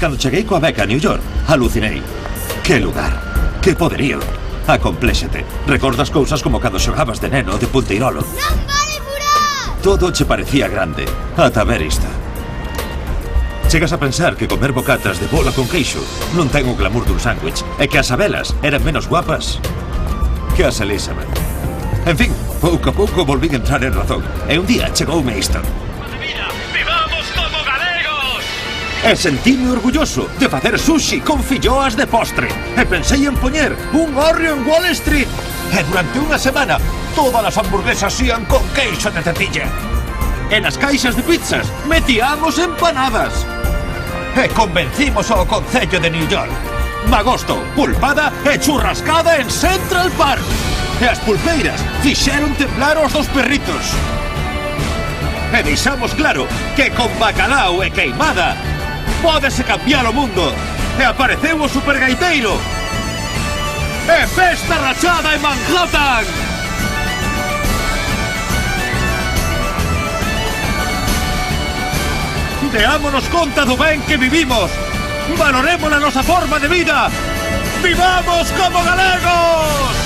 Cando cheguei coa beca a New York, alucinei. Que lugar, que poderío. Acompléxate. Recordas cousas como cando xogabas de neno de punteirolo. Non vale furar! Todo che parecía grande, ata ver isto. Chegas a pensar que comer bocatas de bola con queixo non ten o glamour dun sándwich e que as abelas eran menos guapas que as Elizabeth. En fin, pouco a pouco volvín a entrar en razón e un día chegoume isto. ¡Vivamos como galegos! E sentíme orgulloso de facer sushi con filloas de postre. E pensei en poñer un hórreo en Wall Street. E durante unha semana, todas as hamburguesas ían con queixo de tetilla. E nas caixas de pizzas metíamos empanadas. E convencimos ao Concello de New York. Magosto, pulpada e churrascada en Central Park. E as pulpeiras fixeron temblar os dos perritos. E deixamos claro que con bacalao e queimada pódese cambiar o mundo. E apareceu o supergaiteiro. E festa rachada en Manhattan. Deámonos conta do ben que vivimos. Valoremos a nosa forma de vida. ¡Vivamos como galegos!